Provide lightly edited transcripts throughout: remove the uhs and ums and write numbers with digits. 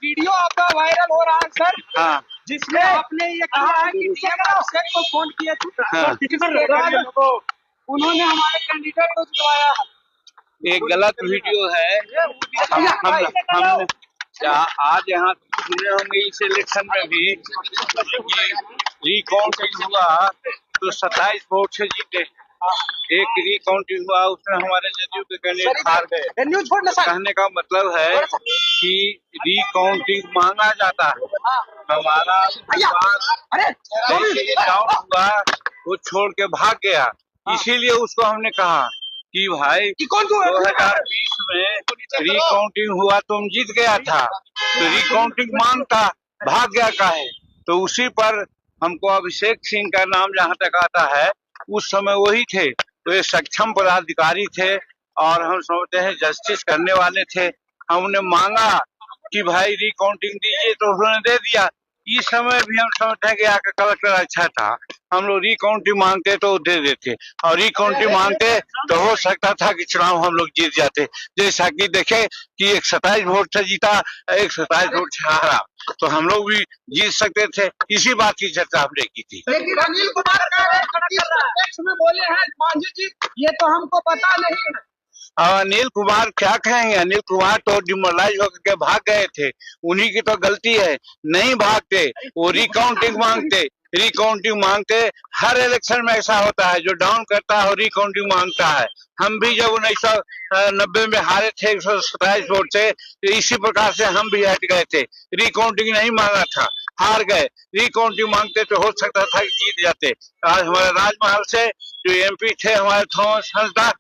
Video आपका viral हो रहा है सर। हाँ। जिसमें आपने ये कहा है कि सीएम अभिषेक को फोन किए थे। हाँ। उन्होंने हमारे कैंडिडेट को जितवाया है। एक गलत वीडियो है। हम आज यहाँ सुने होंगे इस इलेक्शन में भी रिकाउंटिंग हुआ तो 27 वोट से जीते। एक रिकाउंटिंग हुआ उसमें हमारे जदयू के कैंडिडेट हार गए। कहने का मतलब है कि रिकाउंटिंग मांगा जाता है। हमारा डाउन हुआ वो छोड़ के भाग गया, इसीलिए उसको हमने कहा कि भाई 2020 में रिकाउंटिंग हुआ तुम जीत गया था, तो रिकाउंटिंग मांगता भाग गया का है। तो उसी पर हमको अभिषेक सिंह का नाम जहाँ तक आता है, उस समय वही थे, तो ये सक्षम पदाधिकारी थे और हम समझते हैं जस्टिस करने वाले थे। हमने मांगा कि भाई रिकाउंटिंग दीजिए तो उन्होंने दे दिया। इस समय भी हम समझते हैं कि आकर कलेक्टर अच्छा था, हम लोग रिकाउंटिंग मांगते तो दे देते, और रिकाउंटिंग मांगते तो हो सकता था कि चुनाव हम लोग जीत जाते। जैसा कि देखे कि एक 27 वोट से जीता, एक 27 वोट से हारा, तो हम लोग भी जीत सकते थे। इसी बात की चर्चा हमने की थी। लेकिन अनिल कुमार में बोले हैं मांझी जी ये तो हमको पता नहीं है। अनिल कुमार क्या कहेंगे, अनिल कुमार तो डिमोरलाइज होकर के भाग गए थे, उन्हीं की तो गलती है। नहीं भागते, वो रिकाउंटिंग मांगते। रिकाउंटिंग मांगते हर इलेक्शन में ऐसा होता है, जो डाउन करता है और रिकाउंटिंग मांगता है। हम भी जब 1990 में हारे थे 127 वोट से, तो इसी प्रकार से हम भी हट गए थे। रिकाउंटिंग नहीं मांगा था, हार गए। रिकाउंटिंग मांगते तो हो सकता था कि जीत जाते। आज हमारे राजमहल से जो एमपी थे हमारे थॉमस हंसदा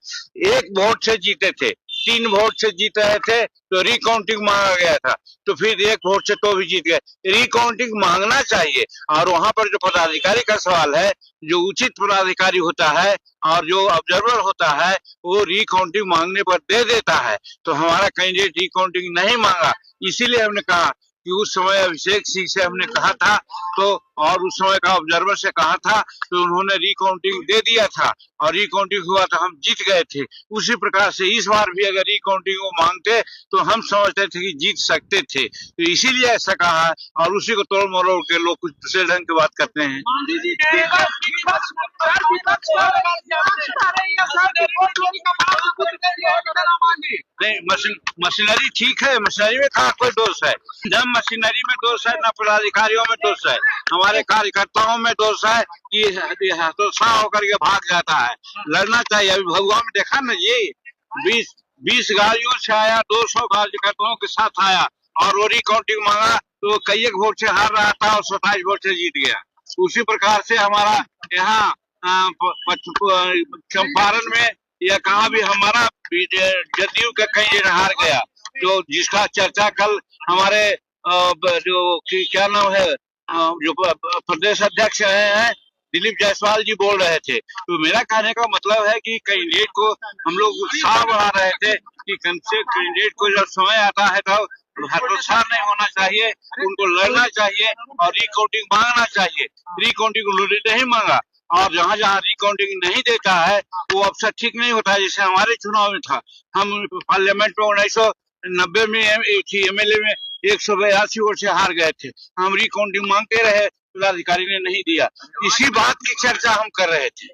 1 वोट से जीते थे, 3 वोट से जीत रहे थे, तो रिकाउंटिंग मांगा गया था, तो फिर 1 वोट से तो भी जीत गए। रिकाउंटिंग मांगना चाहिए। और वहां पर जो पदाधिकारी का सवाल है, जो उचित पदाधिकारी होता है और जो ऑब्जर्वर होता है, वो रिकाउंटिंग मांगने पर दे देता है। तो हमारा कैंडिडेट रिकाउंटिंग नहीं मांगा, इसीलिए हमने कहा कि उस समय अभिषेक सिंह से हमने कहा था, तो और उस समय का ऑब्जर्वर से कहा था, तो उन्होंने रिकाउंटिंग दे दिया था और रिकाउंटिंग हुआ तो हम जीत गए थे। उसी प्रकार से इस बार भी अगर रिकाउंटिंग को मांगते तो हम समझते थे कि जीत सकते थे, तो इसीलिए ऐसा कहा है। और उसी को तोड़ मरोड़ के लोग कुछ दूसरे ढंग की बात करते हैं। नहीं, मशीनरी ठीक है, मशीनरी में कहाँ कोई दोष है। जब मशीनरी में दोष है, न पदाधिकारियों में दोष है, हमारे कार्यकर्ताओं में दोष है कि हतोत्साह होकर के भाग जाता है। लड़ना चाहिए। अभी भगवान में देखा ना जी, 20 गाड़ियों से आया, 200 कार्यकर्ताओं के साथ आया और वो रिकाउंटिंग मांगा तो कई एक वोट से हार रहा था और 27 वोट से जीत गया। उसी प्रकार से हमारा यहाँ चंपारण में या कहाँ भी हमारा जदयू का कैंडिडेट हार गया, जो जिसका चर्चा कल हमारे जो क्या नाम है, जो प्रदेश अध्यक्ष हैं दिलीप जायसवाल जी बोल रहे थे। तो मेरा कहने का मतलब है कि कैंडिडेट को हम लोग उत्साह बढ़ा रहे थे कि कम से कैंडिडेट को जब समय आता है तो हतोत्साह नहीं होना चाहिए, उनको लड़ना चाहिए और रिकाउंटिंग मांगना चाहिए। रिकाउंटिंग उन्होंने नहीं मांगा, और जहाँ जहाँ रिकाउंटिंग नहीं देता है वो अवसर ठीक नहीं होता है। जैसे हमारे चुनाव में था, हम पार्लियामेंट में 1990 में एमएलए में 182 वोट से हार गए थे। हम रिकाउंटिंग मांगते रहे, पदाधिकारी ने नहीं दिया। इसी बात की चर्चा हम कर रहे थे।